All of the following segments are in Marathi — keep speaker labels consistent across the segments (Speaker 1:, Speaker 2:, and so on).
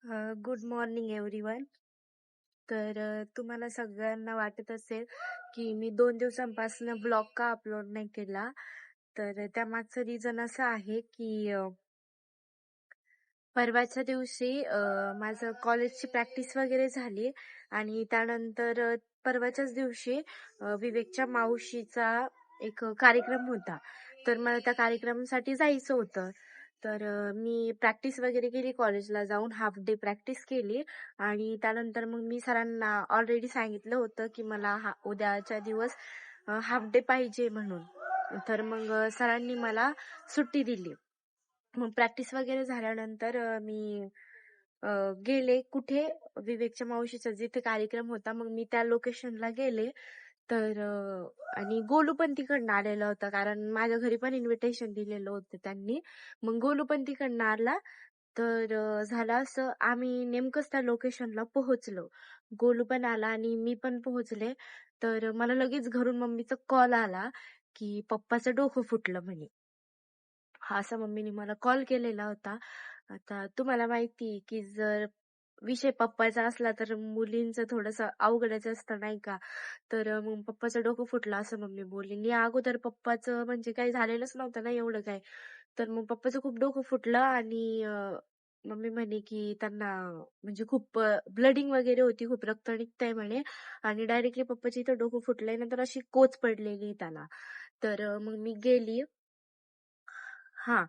Speaker 1: Good morning everyone. तुम्हाला सगळ्यांना वाटत असेल की मी 2 दिवसांपासून ब्लॉग का अपलोड नाही केला. त्यामागचं रिझन असं आहे की परवाच्या दिवशी माझं कॉलेजची प्रॅक्टिस वगैरे झाली आणि त्यानंतर परवाच्याच दिवशी विवेकच्या मावशीचा एक कार्यक्रम होता. तर मला त्या कार्यक्रमासाठी जायचं होतं. मी प्रॅक्टिस वगैरे केली, कॉलेजला जाऊन हाफ डे प्रॅक्टिस केली आणि त्यानंतर मग मी सरांना ऑलरेडी सांगितलं होतं की मला उद्याच्या दिवस हाफ डे पाहिजे म्हणून. सरांनी मला सुट्टी दिली. मग प्रॅक्टिस वगैरे झाल्यानंतर मी गेले कुठे, विवेकच्या मावशीचा जिथे कार्यक्रम होता. मग मी त्या लोकेशनला गेले. आणि गोलू पण तिकडनं आलेला होता, कारण माझ्या घरी पण इन्व्हिटेशन दिलेलं होतं त्यांनी. मग गोलू पण तिकडनं आला. झालं असं, आम्ही नेमकंच त्या लोकेशनला पोहोचलो. गोलू पण आला आणि मी पण पोहोचले. मला लगेच घरून मम्मीचा कॉल आला की पप्पाचं डोकं फुटलं म्हणे. हा असा मम्मीने मला कॉल केलेला होता. आता तुम्हाला माहिती की जर विषय पप्पाचा असला तर मुलींचं थोडंसं अवघडच असतं, नाही का? मग पप्पाचं डोकं फुटलं असं मम्मी बोलली. आणि अगोदर पप्पाचं म्हणजे काही झालेलंच नव्हतं ना एवढं काय. मग पप्पाचं खूप डोकं फुटलं आणि मम्मी म्हणे की त्यांना म्हणजे खूप ब्लडिंग वगैरे होती, खूप रक्त निघतंय म्हणे आणि डायरेक्टली पप्पाच्या इथं डोकं फुटलंय, नंतर अशी कोच पडलेली त्याला. मग मी गेली. हां.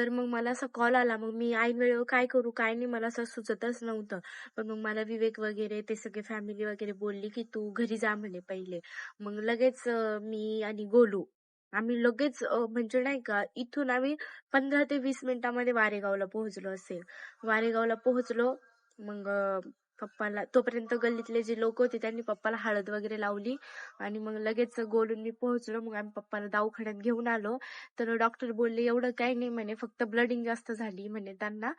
Speaker 1: मग मला असा कॉल आला. मग मी ऐन वेळेवर काय करू, काय नाही मला असं सुचतच नव्हतं. पण मग मला विवेक वगैरे ते सगळे फॅमिली वगैरे बोलली, की "तू घरी जा" म्हणे पहिले. मग लगेच मी आणि गोलू आम्ही लगेच म्हणजे नाही का, इथून आम्ही 15 ते 20 मिनिटांमध्ये वारेगावला पोहोचलो असेल. वारेगावला पोहोचलो. मग पप्पाला तोपर्यंत गल्लीतले जे लोक होते त्यांनी पप्पाला हळद वगैरे लावली आणि मग लगेच गोलून मी पोहोचलो. मग आम्ही पप्पाला दवाखान्यात घेऊन आलो. डॉक्टर बोलले एवढं काही नाही म्हणे, फक्त ब्लडिंग जास्त झाली म्हणे त्यांना.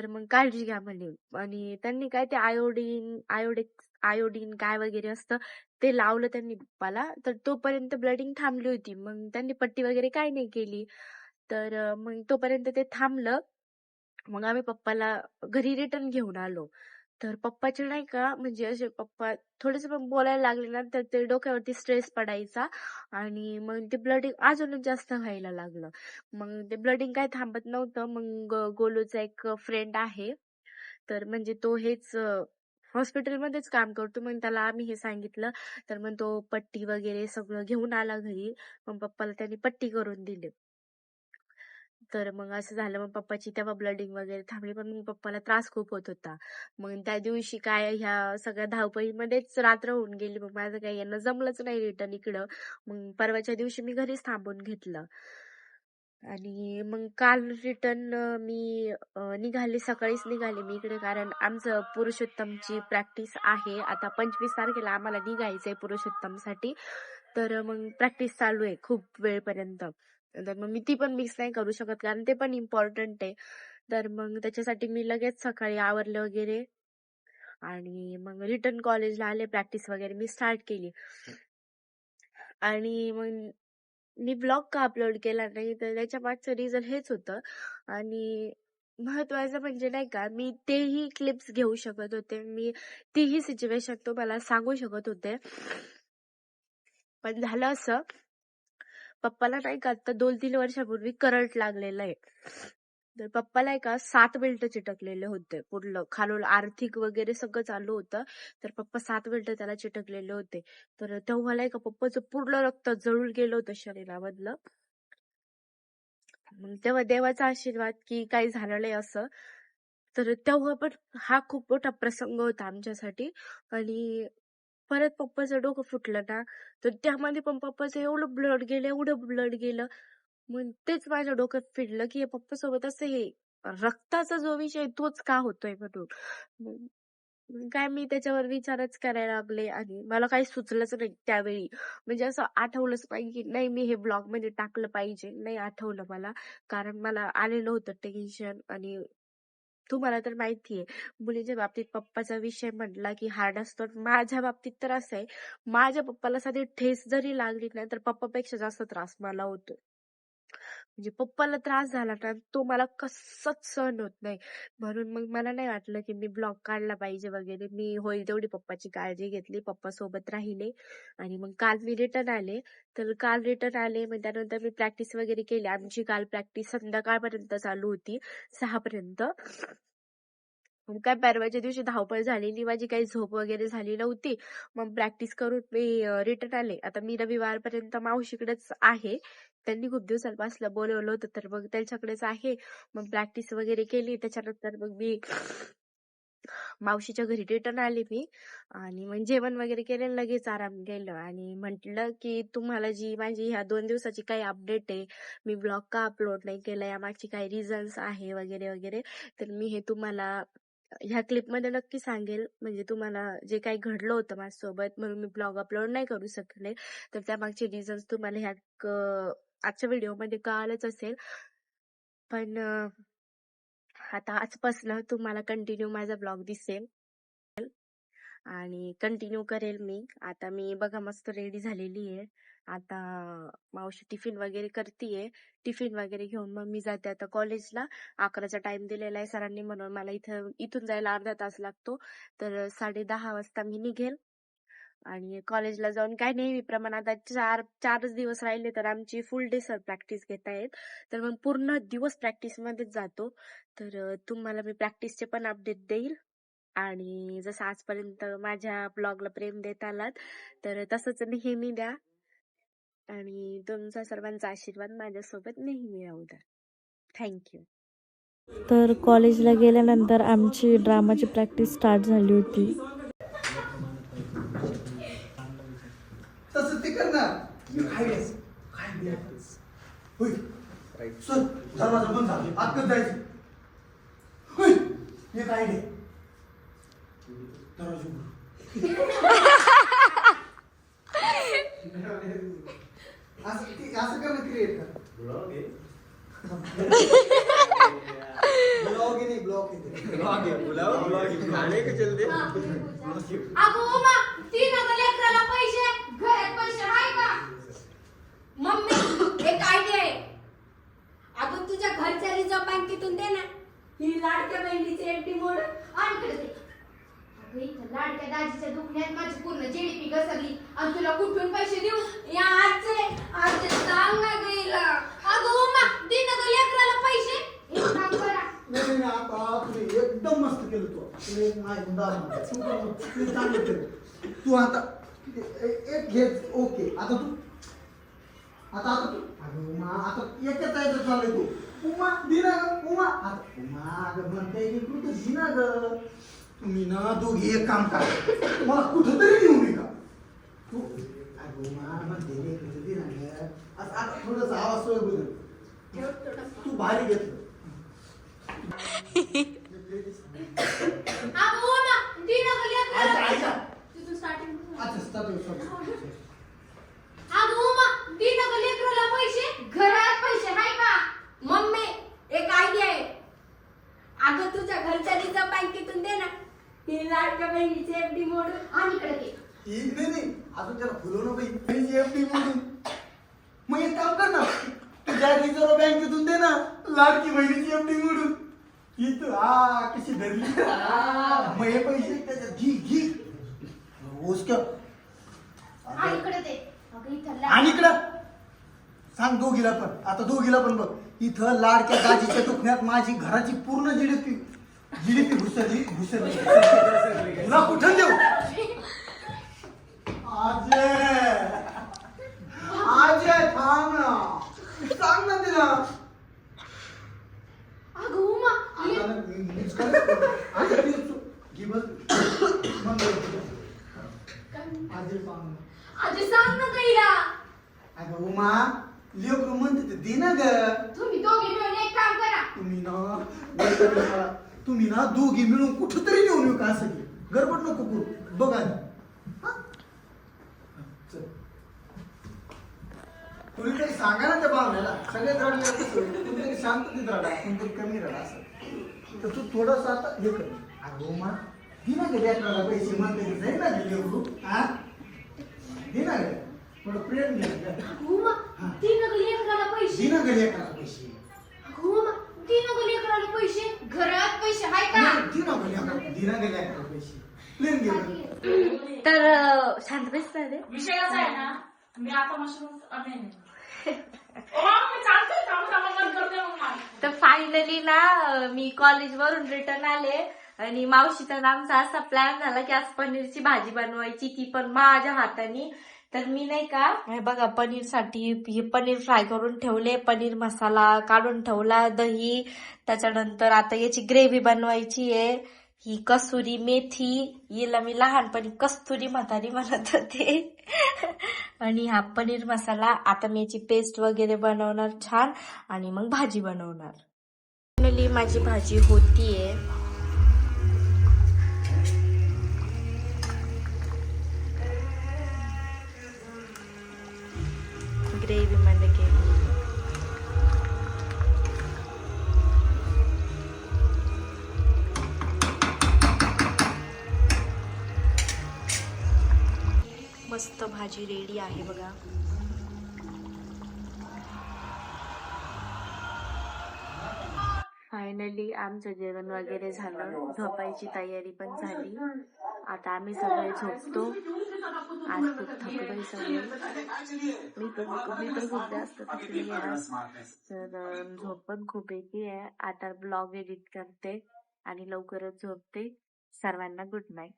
Speaker 1: मग काळजी घ्या म्हणे. आणि त्यांनी काय ते आयोडीन काय वगैरे असतं ते लावलं त्यांनी पप्पाला. तोपर्यंत ब्लडिंग थांबली होती. मग त्यांनी पट्टी वगैरे काय नाही केली. मग तोपर्यंत ते थांबलं. मग आम्ही पप्पाला घरी रिटर्न घेऊन आलो. पप्पाचे नाही का म्हणजे असे पप्पा थोडेसे पण बोलायला लागले ना, तर ते डोक्यावरती स्ट्रेस पडायचा आणि मग ते ब्लडिंग अजूनच जास्त व्हायला लागलं. मग ते ब्लडिंग काय थांबत नव्हतं. मग गोलूचा एक फ्रेंड आहे, म्हणजे तो हेच हॉस्पिटलमध्येच काम करतो. मग त्याला आम्ही हे सांगितलं. मग तो पट्टी वगैरे सगळं घेऊन आला घरी. मग पप्पाला त्यांनी पट्टी करून दिली. मग असं झालं. मग पप्पाची तेव्हा ब्लडिंग वगैरे थांबली. पण मग पप्पाला त्रास खूप होत होता. मग त्या दिवशी काय ह्या सगळ्या धावपळीमध्येच रात्र होऊन गेली. मग माझं काही यांना जमलंच नाही रिटर्न इकडं. मग परवाच्या दिवशी मी घरीच थांबून घेतलं. आणि मग काल रिटर्न मी निघाले, सकाळीच निघाले मी इकडे, कारण आमचं पुरुषोत्तमची प्रॅक्टिस आहे. आता 25 तारखेला आम्हाला निघायचंय पुरुषोत्तमसाठी. मग प्रॅक्टिस चालू आहे खूप वेळपर्यंत. मग मी ती पण मिस नाही करू शकत, कारण ते पण इम्पॉर्टंट आहे. मग त्याच्यासाठी मी लगेच सकाळी आवरले वगैरे आणि मग रिटर्न कॉलेजला आले. प्रॅक्टिस वगैरे मी स्टार्ट केली आणि मग मी ब्लॉग का अपलोड केला नाही, तर त्याच्या मागचं रिझन हेच होतं. आणि महत्वाचं म्हणजे नाही का, मी तेही क्लिप्स घेऊ शकत होते, मी तीही सिच्युएशन तुम्हाला सांगू शकत होते. पण झालं असं, पप्पाला नाही का आता 2-3 वर्षापूर्वी करंट लागलेलं आहे. पप्पाला आहे का 7 बेल्ट चिटकलेले होते. पूर्ण खालून आर्थिक वगैरे सगळं चालू होतं. पप्पा 7 बेल्ट त्याला चिटकलेले होते. तेव्हा नाही का पप्पाचं पूर्ण रक्त जळून गेलं होतं शरीरामधलं. मग तेव्हा देवाचा आशीर्वाद की काही झालं नाही असं. तेव्हा पण हा खूप मोठा प्रसंग होता आमच्यासाठी. आणि परत पप्पाचं डोकं फुटलं ना, त्यामध्ये पण पप्पाचं एवढं ब्लड गेलं. मग तेच माझ्या डोक्यात फिरलं की पप्पा सोबत असं हे रक्ताचा जो विषय तोच का होतोय म्हणून. मग काय मी त्याच्यावर विचारच करायला लागले आणि मला काही सुचलंच नाही त्यावेळी. म्हणजे असं आठवलंच नाही की नाही मी हे ब्लॉग मध्ये टाकलं पाहिजे. नाही आठवलं मला, कारण मला आलेलं होतं टेन्शन. आणि तुम्हाला तर माहितीये, मुलीच्या बाबतीत पप्पाचा विषय म्हटला की हार्ड असतो. माझ्या बाबतीत तर असं आहे, माझ्या पप्पाला साधी ठेस जरी लागली नाही तर पप्पापेक्षा जास्त त्रास मला होतो. म्हणजे पप्पाला त्रास झाला ना, तो मला कसंच सहन होत नाही. म्हणून मग मला नाही वाटलं की मी ब्लॉग काढला पाहिजे वगैरे. मी होईल तेवढी पप्पाची काळजी घेतली. पप्पा सोबत राहिले आणि मग काल मी रिटर्न आले. तर काल रिटर्न आले, मग त्यानंतर मी प्रॅक्टिस वगैरे केली. आमची काल प्रॅक्टिस संध्याकाळपर्यंत चालू होती, 6 पर्यंत. मग काय परवाच्या दिवशी धावपळ झालेली माझी, काही झोप वगैरे झाली नव्हती. मग प्रॅक्टिस करून मी रिटर्न आले. आता मी रविवारपर्यंत मावशीकडेच आहे. त्यांनी खूप दिवसांपासून बोलवलं होतं, तर मग त्यांच्याकडेच आहे. मग प्रॅक्टिस वगैरे केली. त्याच्यानंतर मग मी मावशीच्या घरी रिटर्न आले मी आणि मग जेवण वगैरे केलं, लगेच आराम केलं आणि म्हटलं की तुम्हाला जी माझी ह्या 2 दिवसाची काही अपडेट आहे, मी ब्लॉग का अपलोड नाही केला, यामागची काही रिझन्स आहे वगैरे वगैरे, तर मी हे तुम्हाला ह्या क्लिपमध्ये नक्की सांगेल. म्हणजे तुम्हाला जे काही घडलं होतं माझ्यासोबत म्हणून मी ब्लॉग अपलोड नाही करू शकले, तर त्यामागचे रिझन्स तुम्हाला ह्या आजच्या व्हिडिओमध्ये कळालंच असेल. पण आता आजपासून तुम्हाला कंटिन्यू माझा ब्लॉग दिसेल आणि कंटिन्यू करेल मी. आता मी बघा मस्त रेडी झालेली आहे. आता मावशी टिफिन वगैरे करतीये. टिफिन वगैरे घेऊन मग मी जाते आता कॉलेजला. 11चा टाइम दिलेला आहे सरांनी, म्हणून मला इथून जायला अर्धा तास लागतो. तर 10:30 वाजता मी निघेल आणि कॉलेजला जाऊन काय नेहमीप्रमाणे आता चारच दिवस राहिले तर आमची फुल डे सर प्रॅक्टिस घेत आहेत. तर मग पूर्ण दिवस प्रॅक्टिस मध्येच जातो. तर तुम्हाला मी प्रॅक्टिसचे पण अपडेट देईल आणि जसं आजपर्यंत माझ्या ब्लॉगला प्रेम देत आलात, तर तसंच नेहमी द्या आणि तुमचा सर्वांचा आशीर्वाद माझ्यासोबत नेहमी राहू द्या. थँक्यू.
Speaker 2: तर कॉलेजला गेल्यानंतर आमची ड्रामाची प्रॅक्टिस स्टार्ट झाली होती.
Speaker 3: तसं ते करणार काय होय सर दरवाजा बंद झाला, आत कसं जायचं? होय हे काय रे दरवाजा असं करणं क्रिएट कर. ब्लॉग नाही, ब्लॉग खाने के चलते
Speaker 4: अगो मा 3 लेकराला पैसे घरात पैसे आहे का? मम्मी एक आयडिया आहे. अगं तुझ्या घरच्या रिझर्व बँकेतून दे ना, ही लाडक्या बहिणीचे एफडी मोड आणि कडे दे. अगं इथं लाडक्या दाजीच्या दुखण्यात माझी पूर्ण जीडीपी घसरली आणि तुला कुठून पैसे देऊ? या आजचे सांग ना गेला. अगं मा 3 लेकराला पैसे एक काम करा.
Speaker 3: नाही आता तुम्ही एकदम मस्त केलं. तू चांगलं केलं. तू आता एक घे. ओके आता तू अगं उमा आता एकच जायचं चाललंय. तू उमा दिना ग उमा आता उमा अगं म्हणते की तू तर दिना ग. तुम्ही ना दोघी एक काम करा, मला कुठं तरी नेऊ नका तू. अगं उमा म्हणते मी कुठं दिना ग. आता थोडंसं आवाज सोय बदल. तू भारी घेतलं.
Speaker 4: अगो मा 3 लेकराला तिथून स्टार्टिंग.
Speaker 3: अच्छा स्टार्ट.
Speaker 4: अगो मा 3 लेकराला पैसे घरात पैसे आहे का? मम्मी एक आयडिया आहे. अगं तुझ्या घरच्या रिझर्व बँकेतून दे ना, ती लाडक्या बहिणीचे एफडी मोडून आणि इकडे दे.
Speaker 3: नाही अजून त्याला फुलवणं पाहिजे एफडी म्हणून. मग एक काम कर ना, तुझ्या रिझर्व बँकेतून दे ना लाडकी बहिणीची एफडी म्हणून. इथं कशी धरली. मग हे पैसे त्याच्यात घी
Speaker 4: आणि इकडे दे. अगं इथं
Speaker 3: आणि इकडं सांग दोघीला पण. आता दोघीला पण बघ, इथं लाडक्या दाजीच्या दुखण्यात माझी घराची पूर्ण जीडीपी घुसरली. तुला कुठं देऊ? अजय थांब ना, सांग ना तिला.
Speaker 4: अगं उमा आजी सांग ना ताईला.
Speaker 3: अगं उमा लेकरू म्हणते ते दे ना ग.
Speaker 4: तुम्ही दोघे मिळून एक काम करा.
Speaker 3: तुम्ही ना दोघी मिळून कुठं तरी नेऊन येऊ का. असं की गडबड नको करू. बघा कुणीतरी सांगा ना त्या पाहुण्याला. सगळेच रडले, कुणीतरी शांततेत रडा, कुणीतरी कमी रडा. असं तर तू थोडंसं आता हे कर. अगं उमा दे ना ग लेकराला पैसे. म्हणते की जाईल ना गे लेकरू. हा दे ना ग. थोडं प्रेम घ्या
Speaker 4: उमा ती नका लेकराला पैसे
Speaker 3: दिना गेले का पैसे
Speaker 4: उमा ती नका लेकराला पैसे घरात पैसे हाय का
Speaker 3: दिना गेले का पैसे प्रेम घे
Speaker 1: तर शांत बस रे.
Speaker 5: विषय असा आहे ना, मी आता मशरूम नाही मी चालते काम करते मग मला.
Speaker 1: तर फायनली ना मी कॉलेजवरून रिटर्न आले आणि मावशीचा आमचा असा प्लॅन झाला की आज पनीरची भाजी बनवायची, ती पण माझ्या हाताने. तर मी नाही का हे बघा पनीरसाठी हे पनीर फ्राय करून ठेवले, पनीर मसाला काढून ठेवला, दही, त्याच्यानंतर आता याची ग्रेव्ही बनवायची आहे. ही कसुरी मेथी, हिला मी लहानपणी कस्तुरी म्हातारी म्हणत होते. आणि हा पनीर मसाला. आता मी याची पेस्ट वगैरे बनवणार छान आणि मग भाजी बनवणार. फायनली माझी भाजी होतीये. ग्रेव्ही मध्ये केली. मस्त भाजी रेडी आहे बघा. फायनली आमचं जेवण वगैरे झालं, झोपायची तयारी पण झाली. आता आम्ही सगळे झोपतो. आज खूप थकलोय सगळे. मी पण खूप जास्त थकली आहे आज. तर झोप पण खूप येते आहे. आता ब्लॉग एडिट करते आणि लवकरच झोपते. सर्वांना गुड नाईट.